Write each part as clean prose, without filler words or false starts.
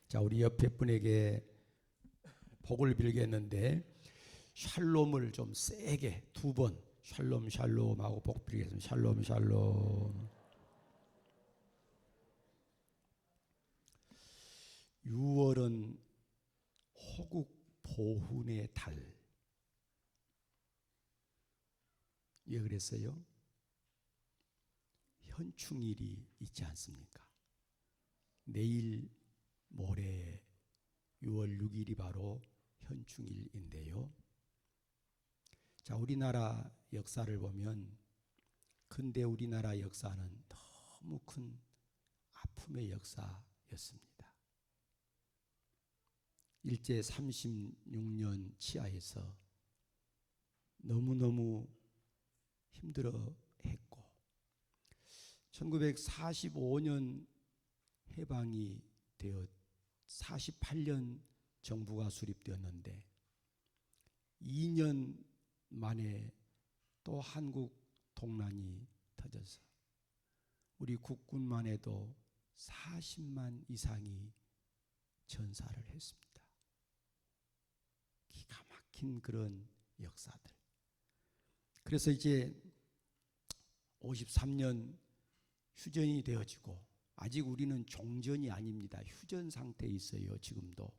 자, 우리 옆에 분에게 복을 빌겠는데 샬롬을 좀 세게 두 번 샬롬 샬롬 하고 복 빌겠습니다. 샬롬 샬롬. 6월은 호국 보훈의 달. 왜 그랬어요? 현충일이 있지 않습니까? 내일 모레 6월 6일이 바로 현충일인데요. 자, 우리나라 역사를 보면 근대 우리나라 역사는 너무 큰 아픔의 역사였습니다. 일제 36년 치하에서 너무너무 힘들어 했고 1945년 해방이 되어 48년 정부가 수립되었는데 2년 만에 또 한국 동란이 터져서 우리 국군만 해도 40만 이상이 전사를 했습니다. 기가 막힌 그런 역사들. 그래서 이제 53년 휴전이 되어지고 아직 우리는 종전이 아닙니다. 휴전 상태에 있어요. 지금도.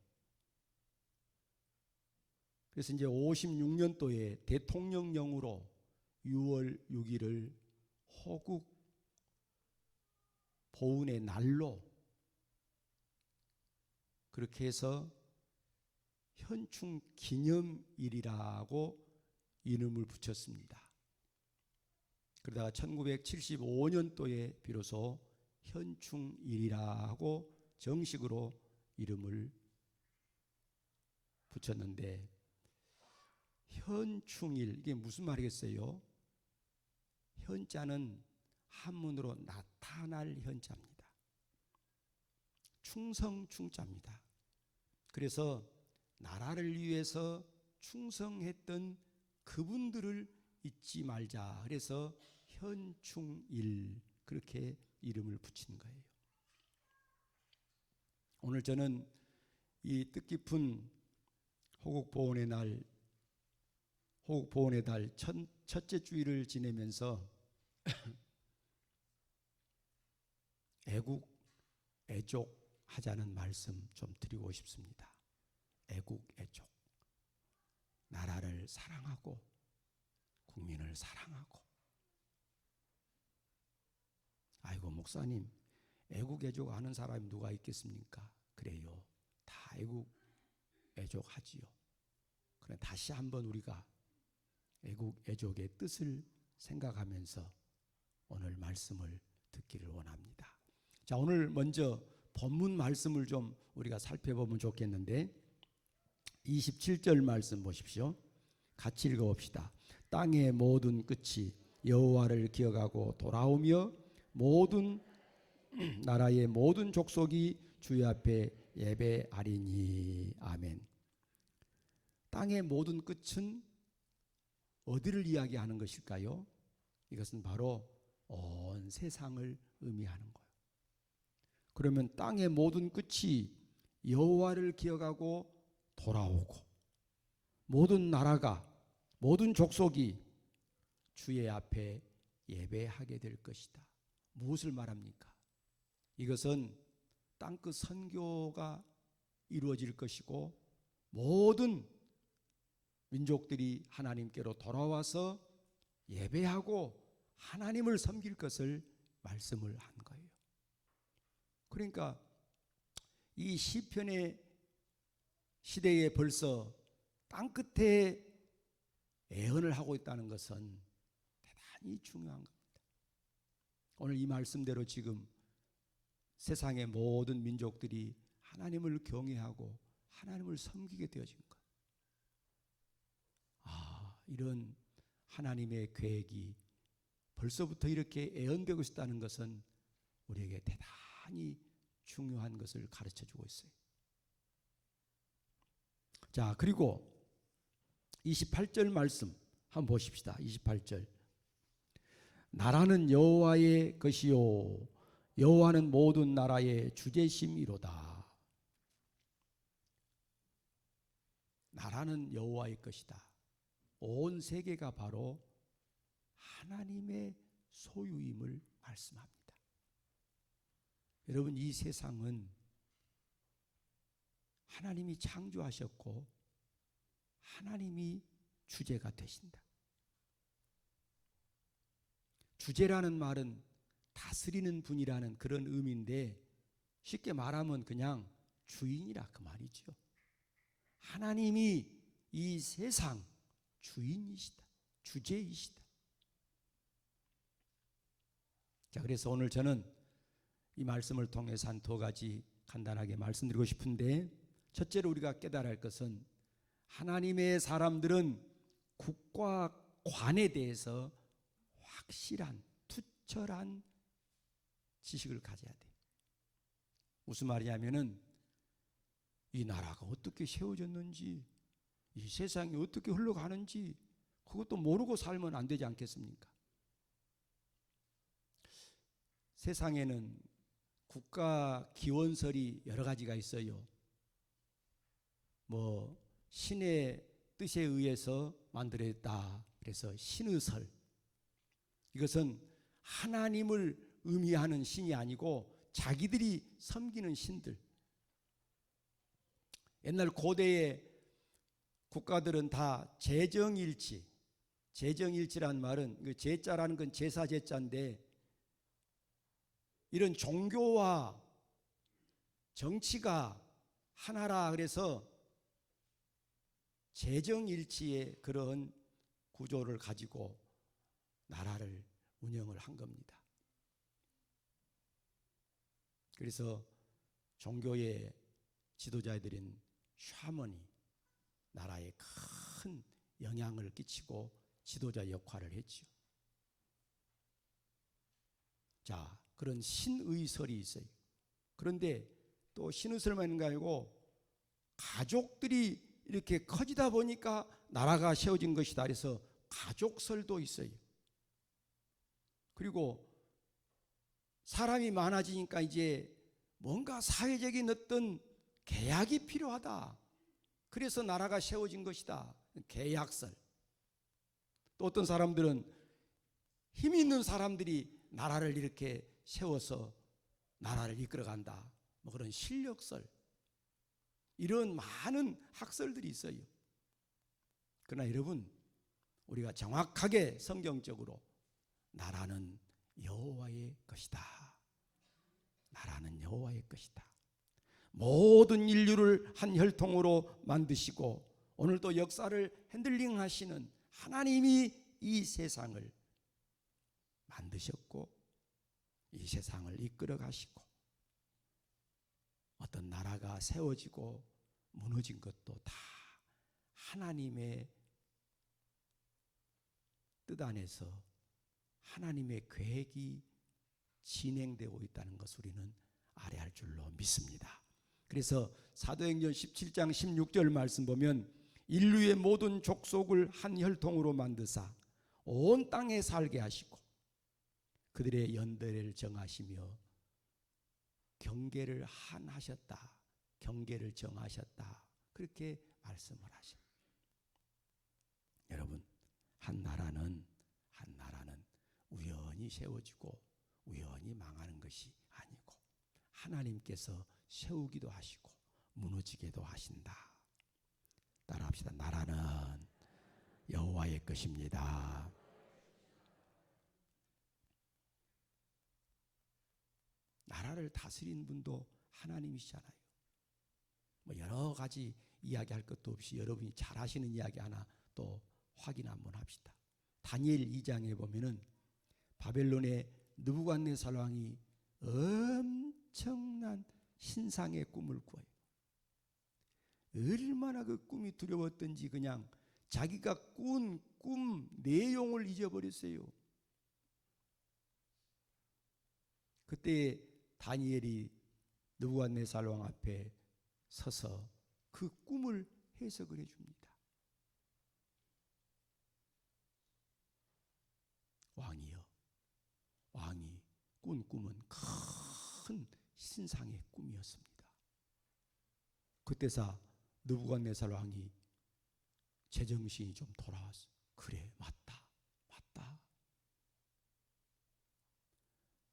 그래서 이제 56년도에 대통령령으로 6월 6일을 호국 보훈의 날로 그렇게 해서 현충 기념일이라고 이름을 붙였습니다. 그러다가 1975년도에 비로소 현충일이라고 정식으로 이름을 붙였는데 현충일 이게 무슨 말이겠어요? 현자는 한문으로 나타날 현자입니다. 충성 충자입니다. 그래서 나라를 위해서 충성했던 그분들을 잊지 말자. 그래서 현충일 그렇게 이름을 붙인 거예요. 오늘 저는 이 뜻깊은 호국보훈의 날, 호국보훈의 달 첫째 주일을 지내면서 애국, 애족 하자는 말씀 좀 드리고 싶습니다. 애국, 애족. 나라를 사랑하고 국민을 사랑하고. 아이고 목사님 애국, 애족 하는 사람이 누가 있겠습니까? 그래요. 다 애국, 애족 하지요. 그래 다시 한번 우리가 애국, 애족의 뜻을 생각하면서 오늘 말씀을 듣기를 원합니다. 자, 오늘 먼저 본문 말씀을 좀 우리가 살펴보면 좋겠는데 27절 말씀 보십시오. 같이 읽어봅시다. 땅의 모든 끝이 여호와를 기억하고 돌아오며 모든 나라의 모든 족속이 주의 앞에 예배하리니. 아멘. 땅의 모든 끝은 어디를 이야기하는 것일까요? 이것은 바로 온 세상을 의미하는 거예요. 그러면 땅의 모든 끝이 여호와를 기억하고 돌아오고 모든 나라가 모든 족속이 주의 앞에 예배하게 될 것이다. 무엇을 말합니까? 이것은 땅끝 선교가 이루어질 것이고 모든 민족들이 하나님께로 돌아와서 예배하고 하나님을 섬길 것을 말씀을 한 거예요. 그러니까 이 시편의 시대에 벌써 땅끝에 애언을 하고 있다는 것은 대단히 중요한 겁니다. 오늘 이 말씀대로 지금 세상의 모든 민족들이 하나님을 경외하고 하나님을 섬기게 되어진 것. 이런 하나님의 계획이 벌써부터 이렇게 애언되고 있다는 것은 우리에게 대단히 중요한 것을 가르쳐주고 있어요. 자, 그리고 28절 말씀 한번 보십시다. 28절. 나라는 여호와의 것이요 여호와는 모든 나라의 주제심이로다. 나라는 여호와의 것이다. 온 세계가 바로 하나님의 소유임을 말씀합니다. 여러분, 이 세상은 하나님이 창조하셨고 하나님이 주제가 되신다. 주제라는 말은 다스리는 분이라는 그런 의미인데, 쉽게 말하면 그냥 주인이라 그 말이죠. 하나님이 이 세상 주인이시다. 주제이시다. 자, 그래서 오늘 저는 이 말씀을 통해서 한 두 가지 간단하게 말씀드리고 싶은데, 첫째로 우리가 깨달아야 할 것은 하나님의 사람들은 국과 관에 대해서 확실한 투철한 지식을 가져야 돼. 무슨 말이냐면은 이 나라가 어떻게 세워졌는지, 이 세상이 어떻게 흘러가는지 그것도 모르고 살면 안 되지 않겠습니까? 세상에는 국가 기원설이 여러 가지가 있어요. 뭐 신의 뜻에 의해서 만들어졌다. 그래서 신의 설. 이것은 하나님을 의미하는 신이 아니고 자기들이 섬기는 신들. 옛날 고대의 국가들은 다 제정일치. 제정일치란 말은 그 제자라는 건 제사 제자인데, 이런 종교와 정치가 하나라 그래서 제정일치의 그런 구조를 가지고 나라를 운영을 한 겁니다. 그래서 종교의 지도자들인 샤먼이 나라에 큰 영향을 끼치고 지도자 역할을 했죠. 자, 그런 신의설이 있어요. 그런데 또 신의설만 있는 게 아니고 가족들이 이렇게 커지다 보니까 나라가 세워진 것이다. 그래서 가족설도 있어요. 그리고 사람이 많아지니까 이제 뭔가 사회적인 어떤 계약이 필요하다. 그래서 나라가 세워진 것이다. 계약설. 또 어떤 사람들은 힘 있는 사람들이 나라를 이렇게 세워서 나라를 이끌어간다. 뭐 그런 실력설. 이런 많은 학설들이 있어요. 그러나 여러분, 우리가 정확하게 성경적으로 나라는 여호와의 것이다. 나라는 여호와의 것이다. 모든 인류를 한 혈통으로 만드시고 오늘도 역사를 핸들링하시는 하나님이 이 세상을 만드셨고 이 세상을 이끌어 가시고, 어떤 나라가 세워지고 무너진 것도 다 하나님의 뜻 안에서 하나님의 계획이 진행되고 있다는 것을 우리는 알아야 할 줄로 믿습니다. 그래서 사도행전 17장 16절 말씀 보면 인류의 모든 족속을 한 혈통으로 만드사 온 땅에 살게 하시고 그들의 연대를 정하시며 경계를 한하셨다. 경계를 정하셨다. 그렇게 말씀을 하십니다. 여러분, 한 나라는 우연히 세워지고 우연히 망하는 것이 아니고 하나님께서 세우기도 하시고 무너지게도 하신다. 따라합시다. 나라는 여호와의 것입니다. 나라를 다스리는 분도 하나님이시잖아요. 뭐 여러 가지 이야기할 것도 없이 여러분이 잘 하시는 이야기 하나 또 확인 한번 합시다. 다니엘 2장에 보면은 바벨론의 느부갓네살 왕이 엄청난 신상의 꿈을 꾸어요. 얼마나 그 꿈이 두려웠던지 그냥 자기가 꾼 꿈 내용을 잊어버렸어요. 그때 다니엘이 느부갓네살 왕 앞에 서서 그 꿈을 해석을 해줍니다. 왕이여, 왕이 꾼 꿈은 큰 신상의 꿈이었습니다. 그때서 느부갓네살 왕이 제정신이 좀 돌아왔어. 그래, 맞다.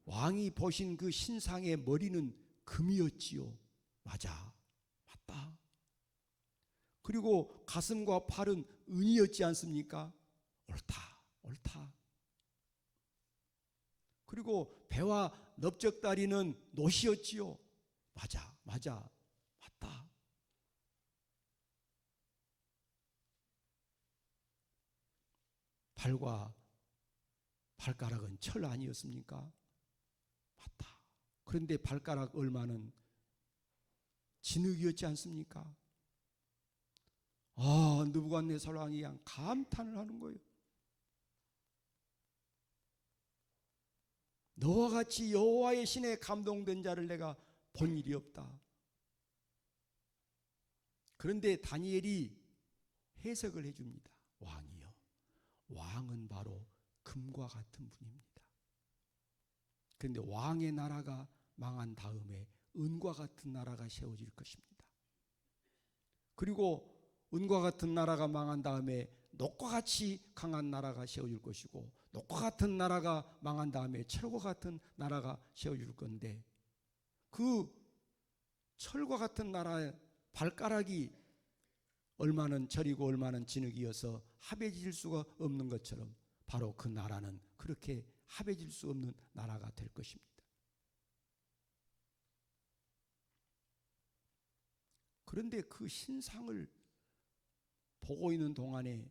왕이 보신 그 신상의 머리는 금이었지요. 맞다. 그리고 가슴과 팔은 은이었지 않습니까? 옳다. 그리고 배와 넓적다리는 노시였지요. 맞다. 발과 발가락은 철 아니었습니까? 맞다. 그런데 발가락 얼마는 진흙이었지 않습니까? 느부갓네살 왕이 그냥 감탄을 하는 거예요. 너와 같이 여호와의 신에 감동된 자를 내가 본 일이 없다. 그런데 다니엘이 해석을 해줍니다. 왕이요, 왕은 바로 금과 같은 분입니다. 그런데 왕의 나라가 망한 다음에 은과 같은 나라가 세워질 것입니다. 그리고 은과 같은 나라가 망한 다음에 녹과 같이 강한 나라가 세워질 것이고, 녹과 같은 나라가 망한 다음에 철과 같은 나라가 세워질 건데, 그 철과 같은 나라의 발가락이 얼마는 철이고 얼마는 진흙이어서 합해질 수가 없는 것처럼 바로 그 나라는 그렇게 합해질 수 없는 나라가 될 것입니다. 그런데 그 신상을 보고 있는 동안에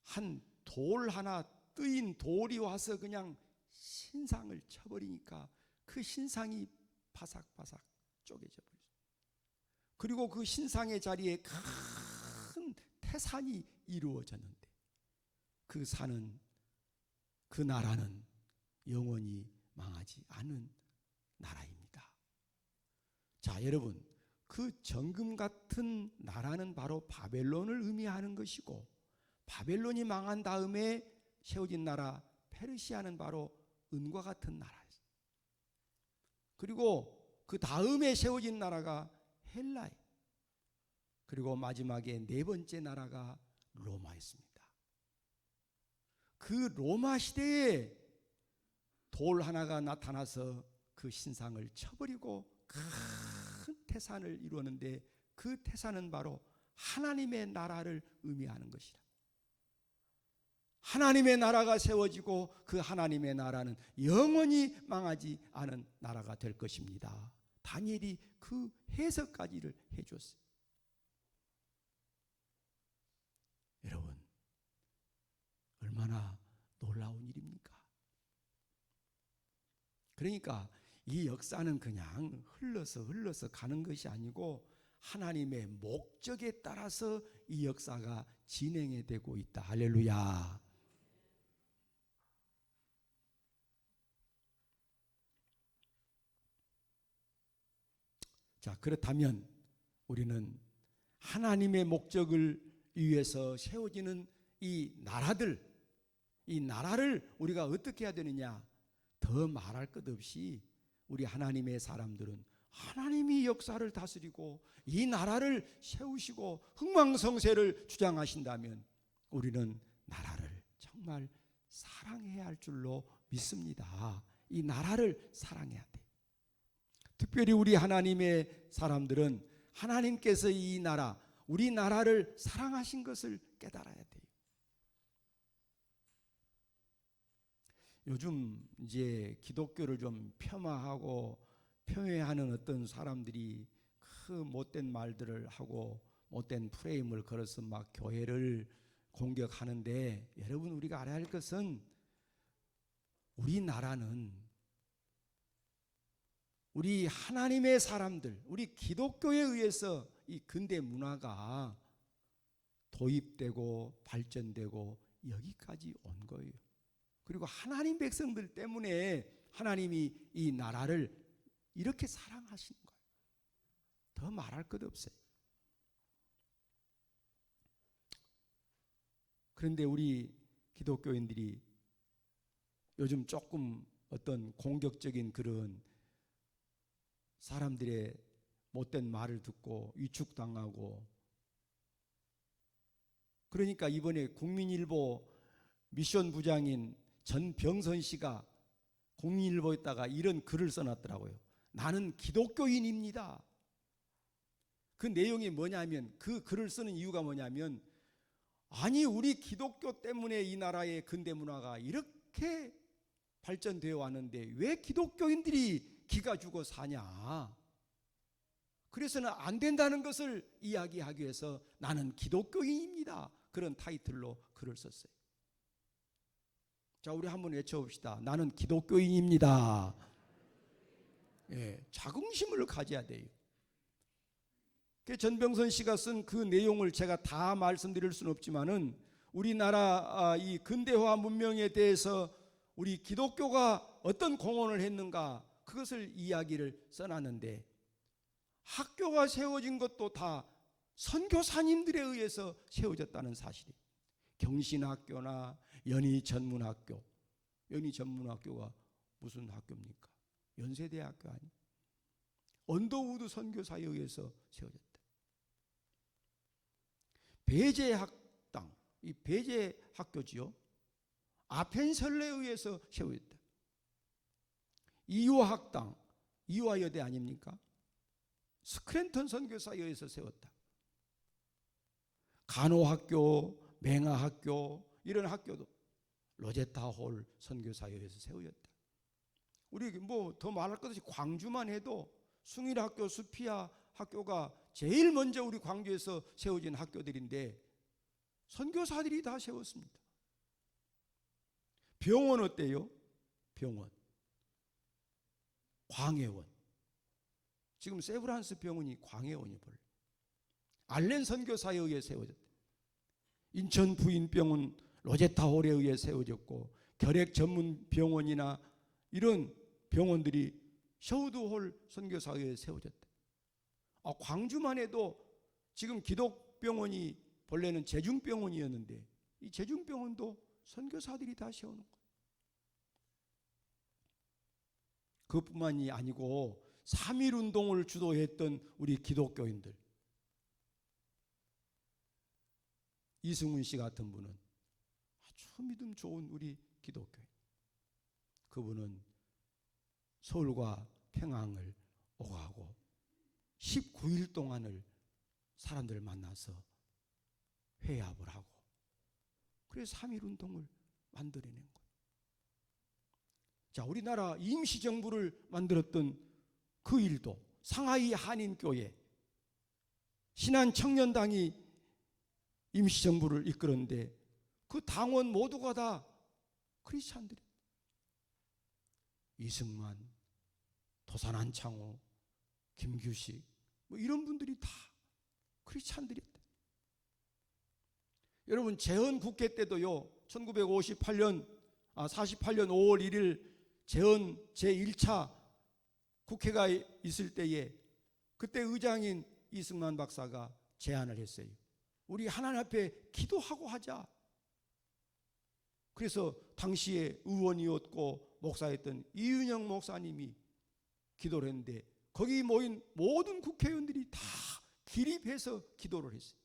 한 돌 하나 뜨인 돌이 와서 그냥 신상을 쳐버리니까 그 신상이 바삭바삭 쪼개져 버렸어요. 그리고 그 신상의 자리에 큰 태산이 이루어졌는데, 그 산은, 그 나라는 영원히 망하지 않은 나라입니다. 자, 여러분, 그 정금 같은 나라는 바로 바벨론을 의미하는 것이고, 바벨론이 망한 다음에 세워진 나라 페르시아는 바로 은과 같은 나라예요. 그리고 그 다음에 세워진 나라가 헬라예요. 그리고 마지막에 네 번째 나라가 로마였습니다. 그 로마 시대에 돌 하나가 나타나서 그 신상을 쳐버리고 큰 태산을 이루었는데, 그 태산은 바로 하나님의 나라를 의미하는 것이라. 하나님의 나라가 세워지고 그 하나님의 나라는 영원히 망하지 않은 나라가 될 것입니다. 다니엘이 그 해석까지를 해줬어요. 여러분, 얼마나 놀라운 일입니까? 그러니까 이 역사는 그냥 흘러서 가는 것이 아니고 하나님의 목적에 따라서 이 역사가 진행이 되고 있다. 할렐루야. 자, 그렇다면 우리는 하나님의 목적을 위해서 세워지는 이 나라를 우리가 어떻게 해야 되느냐? 더 말할 것 없이 우리 하나님의 사람들은 하나님이 역사를 다스리고 이 나라를 세우시고 흥망성쇠를 주장하신다면 우리는 나라를 정말 사랑해야 할 줄로 믿습니다. 이 나라를 사랑해야 돼. 특별히 우리 하나님의 사람들은 하나님께서 이 나라, 우리 나라를 사랑하신 것을 깨달아야 돼요. 요즘 이제 기독교를 좀 폄하하고 폄훼하는 어떤 사람들이 그 못된 말들을 하고 못된 프레임을 걸어서 막 교회를 공격하는데, 여러분, 우리가 알아야 할 것은 우리 나라는 우리 하나님의 사람들, 우리 기독교에 의해서 이 근대 문화가 도입되고 발전되고 여기까지 온 거예요. 그리고 하나님 백성들 때문에 하나님이 이 나라를 이렇게 사랑하시는 거예요. 더 말할 것 없어요. 그런데 우리 기독교인들이 요즘 조금 어떤 공격적인 그런 사람들의 못된 말을 듣고 위축당하고 그러니까 이번에 국민일보 미션 부장인 전병선 씨가 국민일보에다가 이런 글을 써놨더라고요. 나는 기독교인입니다. 그 내용이 뭐냐면, 그 글을 쓰는 이유가 뭐냐면, 아니 우리 기독교 때문에 이 나라의 근대 문화가 이렇게 발전되어 왔는데 왜 기독교인들이 기가 죽어 사냐. 그래서는 안 된다는 것을 이야기하기 위해서 나는 기독교인입니다, 그런 타이틀로 글을 썼어요. 자, 우리 한번 외쳐봅시다. 나는 기독교인입니다. 예, 자긍심을 가져야 돼요. 전병선 씨가 쓴 그 내용을 제가 다 말씀드릴 수는 없지만은 우리나라 이 근대화 문명에 대해서 우리 기독교가 어떤 공헌을 했는가, 그것을 이야기를 써놨는데, 학교가 세워진 것도 다 선교사님들에 의해서 세워졌다는 사실이에요. 경신학교나 연희전문학교, 연희전문학교가 무슨 학교입니까? 연세대학교 아니? 언더우드 선교사에 의해서 세워졌다. 배제학당, 이 배제학교지요. 아펜설레에 의해서 세워졌다. 이화학당, 이화여대 아닙니까? 스크랜턴 선교사에 의해서 세웠다. 간호학교, 맹아학교, 이런 학교도 로제타 홀 선교사에 의해서 세워졌다. 우리 뭐 더 말할 것 없이 광주만 해도 숭일학교, 수피아 학교가 제일 먼저 우리 광주에서 세워진 학교들인데 선교사들이 다 세웠습니다. 병원 어때요? 병원, 광해원. 지금 세브란스 병원이 광해원이 벌. 알렌 선교사에 의해 세워졌다. 인천 부인병원 로제타홀에 의해 세워졌고, 결핵 전문 병원이나 이런 병원들이 셔우드홀 선교사에 의해 세워졌다. 광주만 해도 지금 기독병원이 본래는 제중병원이었는데 이 제중병원도 선교사들이 다 세워놓은 거예요. 그것뿐만이 아니고 3.1운동을 주도했던 우리 기독교인들, 이승훈 씨 같은 분은 아주 믿음 좋은 우리 기독교인, 그분은 서울과 평양을 오가고 19일 동안을 사람들을 만나서 회합을 하고, 그래서 3.1운동을 만들어낸 거예요. 자, 우리나라 임시정부를 만들었던 그 일도 상하이 한인교회 신한청년당이 임시정부를 이끌었는데 그 당원 모두가 다 크리스찬들이에요. 이승만, 도산한창호, 김규식 뭐 이런 분들이 다 크리스찬들이었다. 여러분, 재헌국회 때도요, 1948년 5월 1일 재헌 제1차 국회가 있을 때에 그때 의장인 이승만 박사가 제안을 했어요. 우리 하나님 앞에 기도하고 하자. 그래서 당시에 의원이었고 목사였던 이윤영 목사님이 기도를 했는데 거기 모인 모든 국회의원들이 다 기립해서 기도를 했어요.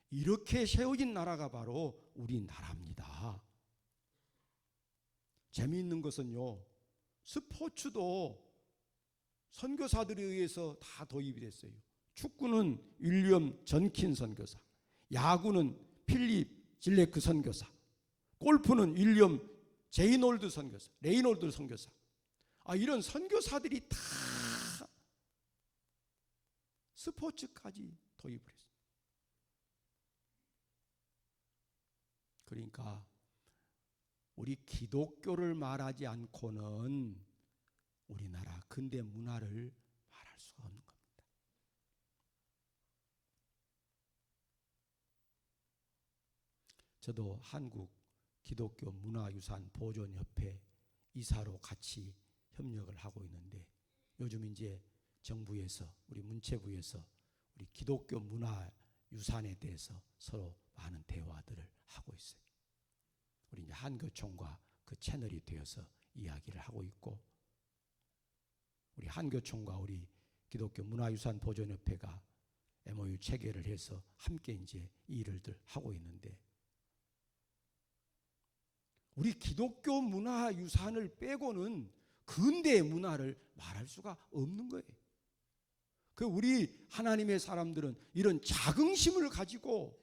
이렇게 세워진 나라가 바로 우리나라입니다. 재미있는 것은요, 스포츠도 선교사들에 의해서 다 도입이 됐어요. 축구는 윌리엄 전킨 선교사, 야구는 필립 질레크 선교사, 골프는 윌리엄 제이놀드 선교사, 레이놀드 선교사. 이런 선교사들이 다 스포츠까지 도입을 했어요. 그러니까 우리 기독교를 말하지 않고는 우리나라 근대 문화를 말할 수가 없는 겁니다. 저도 한국 기독교 문화유산 보존협회 이사로 같이 협력을 하고 있는데, 요즘 이제 정부에서, 우리 문체부에서 우리 기독교 문화유산에 대해서 서로 많은 대화들을 하고 있어요. 우리 이제 한교총과 그 채널이 되어서 이야기를 하고 있고, 우리 한교총과 우리 기독교 문화유산 보존협회가 MOU 체결을 해서 함께 이제 일을들 하고 있는데, 우리 기독교 문화 유산을 빼고는 근대의 문화를 말할 수가 없는 거예요. 그 우리 하나님의 사람들은 이런 자긍심을 가지고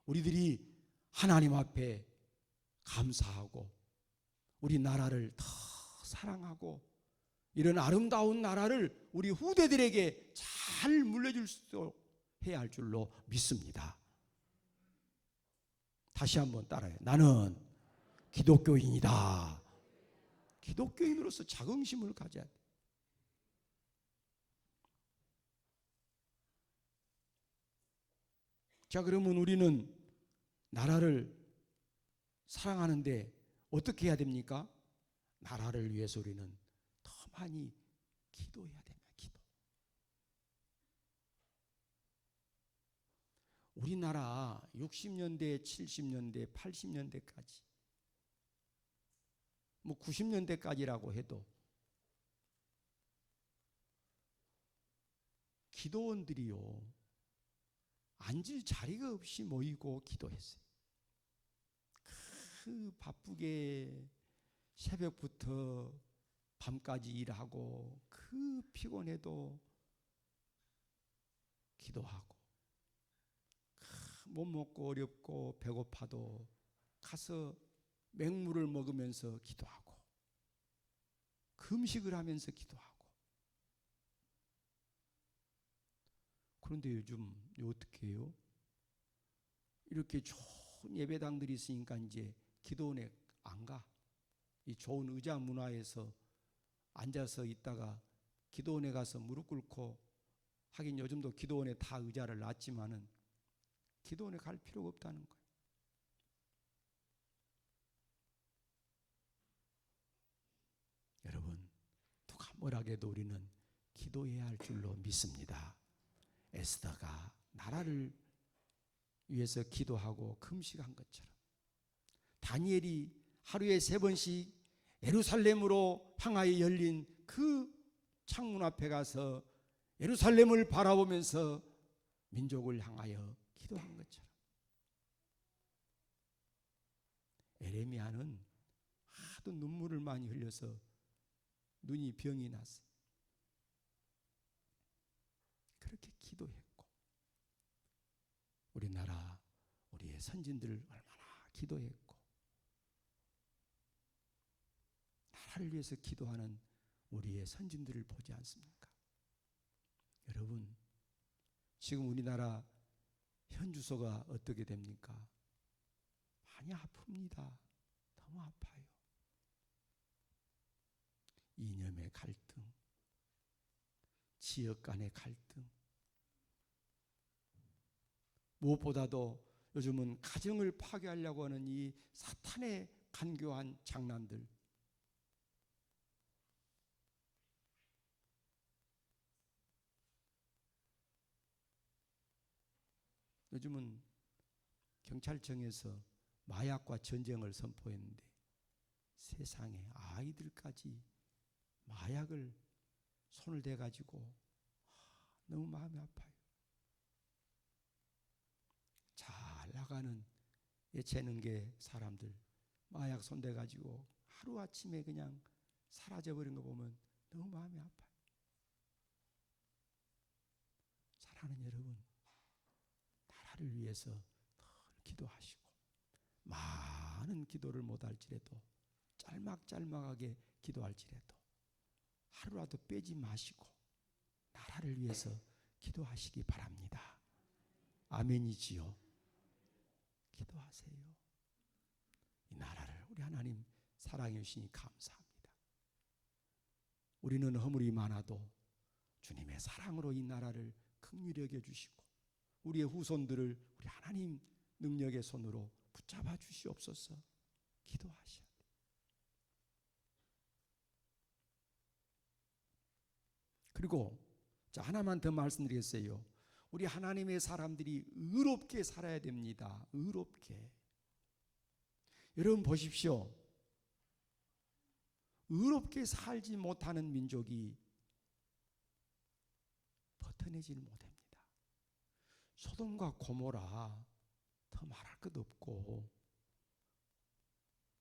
우리들이 하나님 앞에 감사하고 우리 나라를 더 사랑하고 이런 아름다운 나라를 우리 후대들에게 잘 물려줄 수 있도록 해야 할 줄로 믿습니다. 다시 한번 따라해요. 나는 기독교인이다. 기독교인으로서 자긍심을 가져야 돼. 자, 그러면 우리는 나라를 사랑하는데 어떻게 해야 됩니까? 나라를 위해서 우리는 더 많이 기도해야 됩니다. 기도. 우리나라 60년대, 70년대, 80년대까지, 뭐 90년대까지라고 해도 기도원들이요, 앉을 자리가 없이 모이고 기도했어요. 그 바쁘게 새벽부터 밤까지 일하고 그 피곤해도 기도하고, 못 먹고 어렵고 배고파도 가서 맹물을 먹으면서 기도하고 금식을 하면서 기도하고. 그런데 요즘 어떻게 해요? 이렇게 좋은 예배당들이 있으니까 이제 기도원에 안 가. 이 좋은 의자 문화에서 앉아서 있다가 기도원에 가서 무릎 꿇고, 하긴 요즘도 기도원에 다 의자를 놨지만은 기도원에 갈 필요가 없다는 거예요. 여러분, 누가 뭐라 해도 우리는 기도해야 할 줄로 믿습니다. 에스더가 나라를 위해서 기도하고 금식한 것처럼, 다니엘이 하루에 3번씩 예루살렘으로 향하여 열린 그 창문 앞에 가서 예루살렘을 바라보면서 민족을 향하여 기도한 것처럼, 에레미야는 하도 눈물을 많이 흘려서 눈이 병이 났어요. 그렇게 기도했고, 우리나라 우리의 선진들 얼마나 기도했고, 나라를 위해서 기도하는 우리의 선진들을 보지 않습니까? 여러분, 지금 우리나라 현 주소가 어떻게 됩니까? 많이 아픕니다. 너무 아파요. 이념의 갈등, 지역 간의 갈등, 무엇보다도 요즘은 가정을 파괴하려고 하는 이 사탄의 간교한 장난들, 요즘은 경찰청에서 마약과 전쟁을 선포했는데 세상에 아이들까지 마약을 손을 대가지고 너무 마음이 아파요. 잘 나가는 예체능계 사람들 마약 손대가지고 하루아침에 그냥 사라져버린 거 보면 너무 마음이 아파요. 사랑하는 여러분, 나라를 위해서 늘 기도하시고, 많은 기도를 못할지라도 짤막짤막하게 기도할지라도 하루라도 빼지 마시고 나라를 위해서 기도하시기 바랍니다. 아멘이지요. 기도하세요. 이 나라를 우리 하나님 사랑해 주시니 감사합니다. 우리는 허물이 많아도 주님의 사랑으로 이 나라를 긍휼히 여겨 주시고 우리의 후손들을 우리 하나님 능력의 손으로 붙잡아 주시옵소서. 기도하셔야 돼요. 그리고 자, 하나만 더 말씀드리겠어요. 우리 하나님의 사람들이 의롭게 살아야 됩니다. 의롭게. 여러분 보십시오. 의롭게 살지 못하는 민족이 버텨내지를 못합니다. 소돔과 고모라 더 말할 것 없고,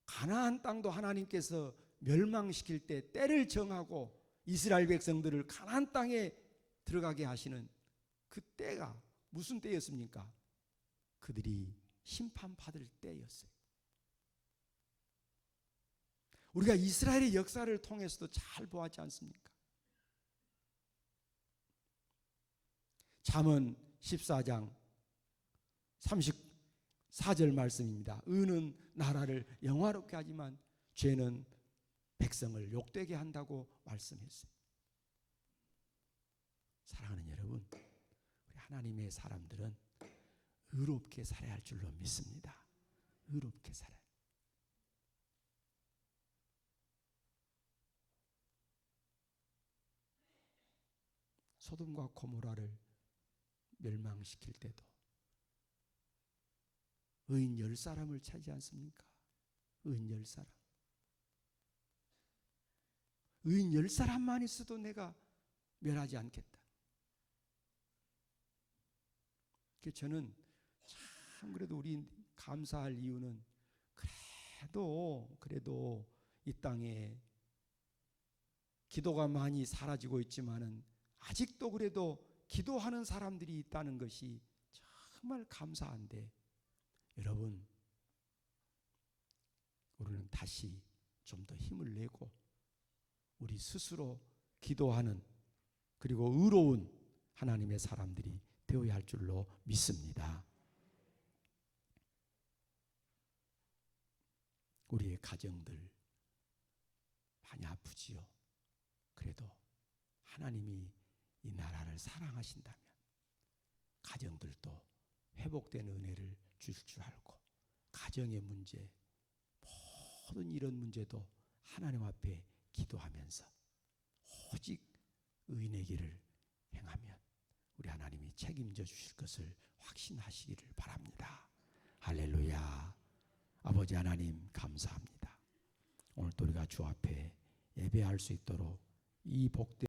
가나안 땅도 하나님께서 멸망시킬 때 때를 정하고 이스라엘 백성들을 가나안 땅에 들어가게 하시는 그 때가 무슨 때였습니까? 그들이 심판받을 때였어요. 우리가 이스라엘의 역사를 통해서도 잘 보았지 않습니까? 잠언 14장 34절 말씀입니다. 의는 나라를 영화롭게 하지만 죄는 백성을 욕되게 한다고 말씀했어요. 사랑하는 여러분, 우리 하나님의 사람들은 의롭게 살아야 할 줄로 믿습니다. 의롭게 살아야. 소돔과 고모라를 멸망시킬 때도 의인 10사람을 차지 않습니까? 의인 10사람. 의인 10사람만 있어도 내가 멸하지 않겠다. 저는 참 그래도 우리 감사할 이유는 그래도 이 땅에 기도가 많이 사라지고 있지만은 아직도 그래도 기도하는 사람들이 있다는 것이 정말 감사한데, 여러분, 우리는 다시 좀 더 힘을 내고 우리 스스로 기도하는, 그리고 의로운 하나님의 사람들이 되어야 할 줄로 믿습니다. 우리의 가정들 많이 아프지요. 그래도 하나님이 이 나라를 사랑하신다면 가정들도 회복된 은혜를 주실 줄 알고, 가정의 문제, 모든 이런 문제도 하나님 앞에 기도하면서 오직 의인의 길을 행하면 우리 하나님이 책임져 주실 것을 확신하시기를 바랍니다. 할렐루야. 아버지 하나님 감사합니다. 오늘 또 우리가 주 앞에 예배할 수 있도록 이 복된